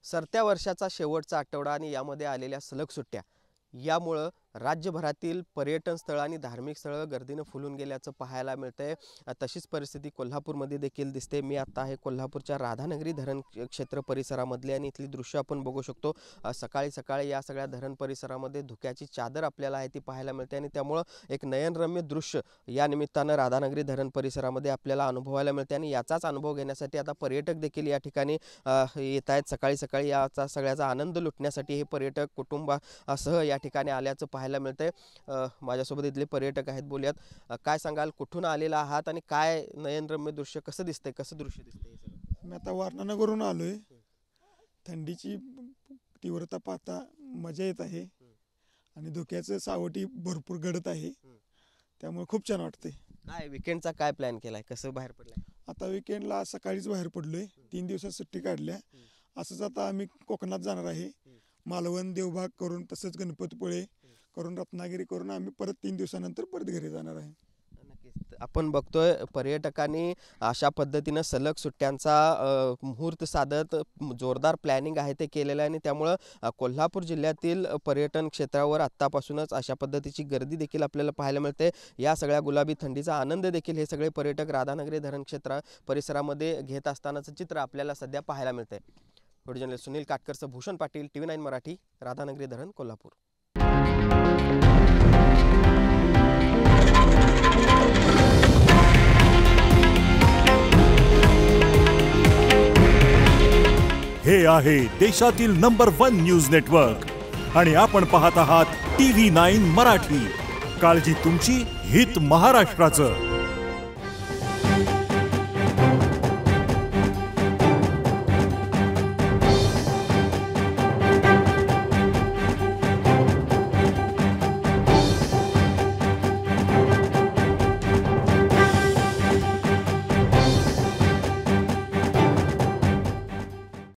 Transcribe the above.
सरत्या वर्षाचा शेवटचा आठवडा आणि यामध्ये आलेल्या सलग सुट्ट्या यामुळे राज्यभरातील पर्यटन स्थळ आणि धार्मिक स्थळ गर्दीने फुलून गेल्याचं पाहायला मिळतंय। तशीच परिस्थिती कोल्हापूरमध्ये देखील दिसते। मी आता आहे कोल्हापूरच्या राधानगरी धरण क्षेत्र परिसरामधले आणि इथली दृश्य आपण बघू शकतो। सकाळी सकाळी या सगळ्या धरण परिसरामध्ये धुक्याची चादर आपल्याला आहे ती पाहायला मिळते आणि त्यामुळे एक नयनरम्य दृश्य या निमित्तानं राधानगरी धरण परिसरामध्ये आपल्याला अनुभवायला मिळते आणि याचाच अनुभव घेण्यासाठी आता पर्यटक देखील या ठिकाणी येत आहेत। सकाळी सकाळी याचा सगळ्याचा आनंद लुटण्यासाठी हे पर्यटक कुटुंबासह या ठिकाणी आल्याचं पाहायला मिळतंय। माझ्यासोबत इथले पर्यटक आहेत, बोलूयात। काय सांगाल, कुठून आलेला आहात आणि काय नयनरम्य दृश्य कसं दिसतंय, कसं दृश्य दिसतंय? मी आता वारणानगरहून आलोय। थंडीची तीव्रता पाहता मजा येत आहे आणि धुक्याचं सावटी भरपूर घडत आहे, त्यामुळे खूप छान वाटते। काय वीकेंडचा काय प्लॅन केलाय, कसं बाहेर पडलाय? आता वीकेंडला सकाळीच बाहेर पडलोय, 3 दिवसात सुट्टी काढल्या। असंच आता आम्ही कोकणात जाणार आहे, मालवण देवबाग करून तसंच गणपतीपुळे करून रत्नागिरी करून आम्ही परत 3 दिवसानंतर परत घरी जाणार आहे। आपण बघतोय पर्यटकांनी अशा पद्धतीनं सलग सुट्ट्यांचा मुहूर्त साधत जोरदार प्लॅनिंग आहे ते केलेलं आहे आणि त्यामुळं कोल्हापूर जिल्ह्यातील पर्यटन क्षेत्रावर आत्तापासूनच अशा पद्धतीची गर्दी देखील आपल्याला पाहायला मिळते। या सगळ्या गुलाबी थंडीचा आनंद देखील हे सगळे पर्यटक राधानगरी धरण क्षेत्र परिसरामध्ये घेत असतानाचं चित्र आपल्याला सध्या पाहायला मिळतंय। व्हिडिओ जर्नलिस्ट सुनील काटकरसह भूषण पाटील, TV9 मराठी, राधानगरी धरण, कोल्हापूर। हे आहे देशातील नंबर 1 न्यूज नेटवर्क आणि आपण पाहत आहात TV9 मराठी। काळजी तुमची, हित महाराष्ट्राचं।